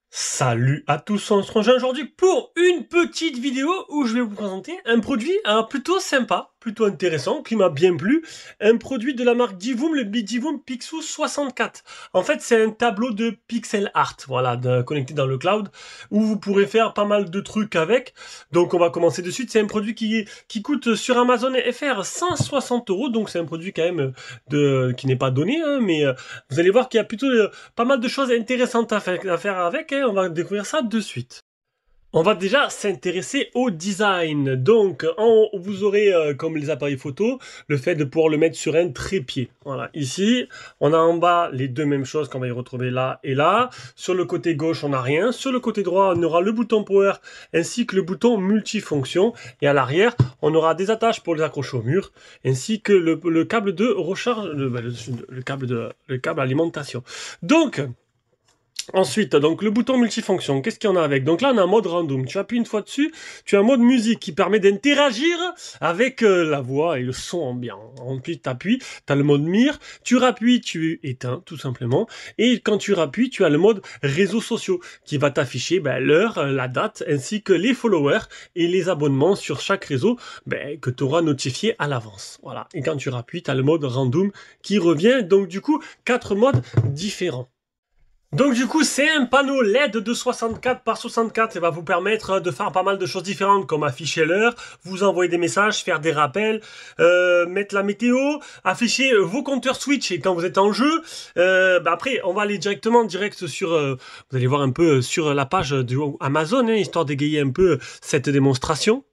Salut à tous, on se retrouve aujourd'hui pour une petite vidéo où je vais vous présenter un produit plutôt sympa, plutôt intéressant, qui m'a bien plu. Un produit de la marque Divoom, le Divoom Picsou 64. En fait, c'est un tableau de pixel art, voilà, connecté dans le cloud, où vous pourrez faire pas mal de trucs avec. Donc on va commencer de suite. C'est un produit qui coûte sur Amazon FR 160 €, donc c'est un produit quand même qui n'est pas donné, hein, mais vous allez voir qu'il y a plutôt pas mal de choses intéressantes à faire avec, hein. On va découvrir ça de suite. On va déjà s'intéresser au design. Donc, en haut, vous aurez, comme les appareils photo, le fait de pouvoir le mettre sur un trépied. Voilà, ici, on a en bas les deux mêmes choses qu'on va y retrouver là et là. Sur le côté gauche, on n'a rien. Sur le côté droit, on aura le bouton power ainsi que le bouton multifonction. Et à l'arrière, on aura des attaches pour les accrocher au mur, ainsi que le câble de recharge, le câble alimentation. Donc, ensuite, donc le bouton multifonction, qu'est-ce qu'il y en a avec? Donc là, on a un mode random. Tu appuies une fois dessus, tu as un mode musique qui permet d'interagir avec la voix et le son ambiant. Ensuite, tu appuies, tu as le mode mire, tu rappuies, tu éteins tout simplement. Et quand tu rappuies, tu as le mode réseaux sociaux qui va t'afficher l'heure, la date, ainsi que les followers et les abonnements sur chaque réseau que tu auras notifié à l'avance. Voilà. Et quand tu rappuies, tu as le mode random qui revient. Donc du coup, 4 modes différents. Donc du coup, c'est un panneau LED de 64 par 64 et va vous permettre de faire pas mal de choses différentes comme afficher l'heure, vous envoyer des messages, faire des rappels, mettre la météo, afficher vos compteurs Switch et quand vous êtes en jeu. Après, on va aller direct sur, vous allez voir un peu sur la page du Amazon, hein, histoire d'égayer un peu cette démonstration.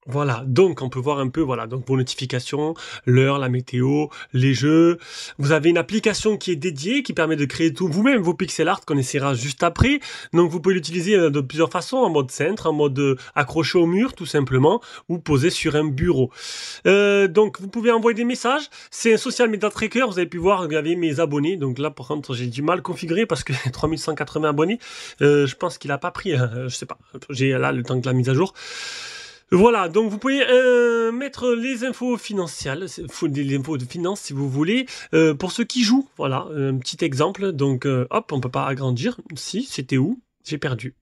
Voilà, donc on peut voir un peu, voilà, donc vos notifications, l'heure, la météo, les jeux. Vous avez une application qui est dédiée, qui permet de créer tout vous-même vos pixel art qu'on essaiera juste après. Donc vous pouvez l'utiliser de plusieurs façons, en mode cintre, en mode accroché au mur tout simplement, ou posé sur un bureau. Donc vous pouvez envoyer des messages. C'est un social media tracker, vous avez pu voir, vous avez mes abonnés. Donc là par contre j'ai du mal configuré parce que 3180 abonnés. Je pense qu'il a pas pris, je sais pas, j'ai là le temps de la mise à jour. Voilà, donc vous pouvez mettre les infos financières, les infos de finance si vous voulez, pour ceux qui jouent. Voilà, un petit exemple. Donc, hop, on peut pas agrandir. Si, c'était où? J'ai perdu.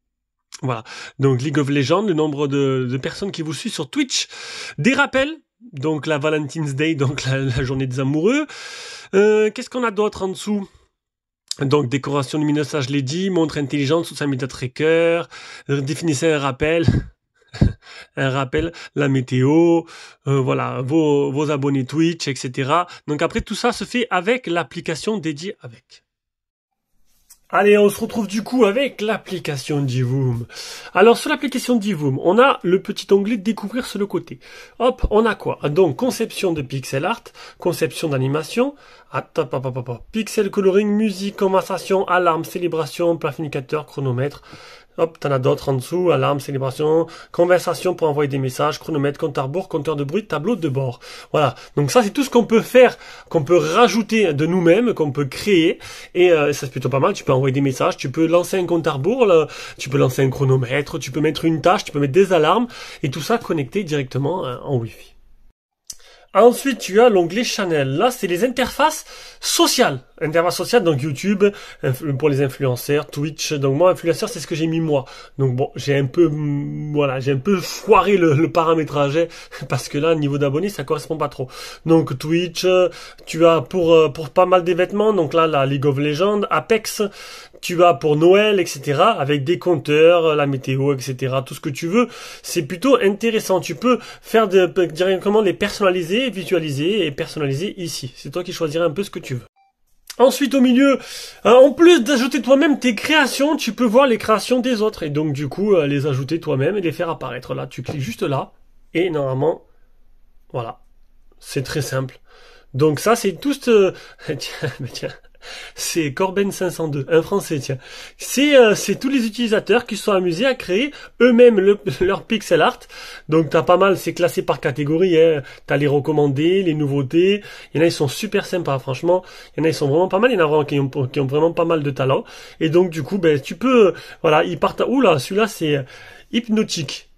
Voilà, donc League of Legends, le nombre de personnes qui vous suivent sur Twitch. Des rappels, donc la Valentine's Day, donc la journée des amoureux. Qu'est-ce qu'on a d'autre en dessous? Donc, décoration lumineuse, ça je l'ai dit, montre intelligente, social media tracker, définissez un rappel. Un rappel, la météo, voilà, vos abonnés Twitch, etc. Donc après, tout ça se fait avec l'application dédiée avec. Allez, on se retrouve du coup avec l'application Divoom. Alors, sur l'application Divoom, on a le petit onglet découvrir sur le côté. Hop, on a quoi? Donc, conception de pixel art, conception d'animation, pixel coloring, musique, conversation, alarme, célébration, planificateur, chronomètre. Hop, t'en as d'autres en dessous, alarme, célébration, conversation pour envoyer des messages, chronomètre, compteur à rebours, compteur de bruit, tableau de bord. Voilà, donc ça c'est tout ce qu'on peut faire, qu'on peut rajouter de nous-mêmes, qu'on peut créer, et ça c'est plutôt pas mal, tu peux envoyer des messages, tu peux lancer un compteur à rebours, là, tu peux lancer un chronomètre, tu peux mettre une tâche, tu peux mettre des alarmes, et tout ça connecté directement en Wi-Fi. Ensuite, tu as l'onglet Channel. Là, c'est les interfaces sociales. Interface sociale, donc YouTube, pour les influenceurs, Twitch. Donc moi, influenceur, c'est ce que j'ai mis moi. Donc bon, j'ai un peu foiré le paramétrage, parce que là, niveau d'abonnés, ça correspond pas trop. Donc Twitch, tu as pour pas mal des vêtements. Donc là, la League of Legends, Apex, tu as pour Noël, etc. Avec des compteurs, la météo, etc. Tout ce que tu veux. C'est plutôt intéressant. Tu peux faire directement les personnaliser, visualiser et personnaliser ici. C'est toi qui choisiras un peu ce que tu veux. Ensuite, au milieu, en plus d'ajouter toi-même tes créations, tu peux voir les créations des autres. Et donc, du coup, les ajouter toi-même et les faire apparaître. Là, tu cliques juste là. Et normalement, voilà. C'est très simple. Donc ça, c'est tout tiens. C'est Corben 502, un français, tiens. C'est tous les utilisateurs qui se sont amusés à créer eux-mêmes leur pixel art. Donc t'as pas mal, c'est classé par catégorie, hein. T'as les recommandés, les nouveautés. Il y en a, ils sont super sympas, franchement. Il y en a, ils sont vraiment pas mal. Il y en a vraiment qui ont vraiment pas mal de talent. Et donc du coup, tu peux, voilà, ils partent. Oula, celui-là c'est hypnotique.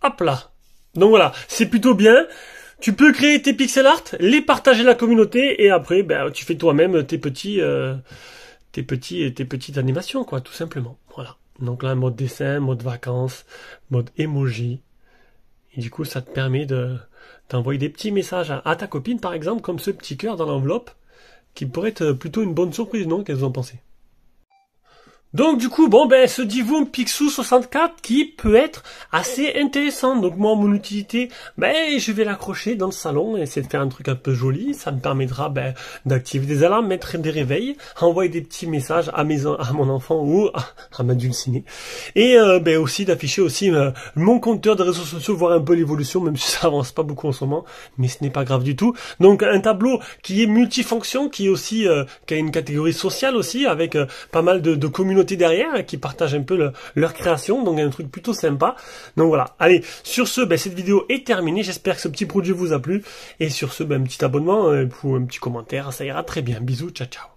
Hop là. Donc voilà, c'est plutôt bien. Tu peux créer tes pixel art, les partager à la communauté et après, tu fais toi-même tes petits tes petites animations, quoi, tout simplement. Voilà. Donc là, mode dessin, mode vacances, mode emoji. Et du coup, ça te permet d'envoyer des petits messages à ta copine, par exemple, comme ce petit cœur dans l'enveloppe, qui pourrait être plutôt une bonne surprise, non? Qu'est-ce que vous en pensez? Donc du coup, bon ben ce Divoom Pixoo 64 qui peut être assez intéressant. Donc moi, mon utilité, ben je vais l'accrocher dans le salon et essayer de faire un truc un peu joli. Ça me permettra d'activer des alarmes, mettre des réveils, envoyer des petits messages à mon enfant ou à ma dulcinée. Et ben aussi d'afficher aussi mon compteur de réseaux sociaux, voir un peu l'évolution, même si ça avance pas beaucoup en ce moment, mais ce n'est pas grave du tout. Donc un tableau qui est multifonction, qui est aussi qui a une catégorie sociale aussi, avec pas mal de communautés derrière qui partagent un peu leur création, donc un truc plutôt sympa. Donc voilà, allez, sur ce, ben, cette vidéo est terminée, j'espère que ce petit produit vous a plu, et sur ce, ben, un petit abonnement ou un petit commentaire, ça ira très bien. Bisous, ciao ciao.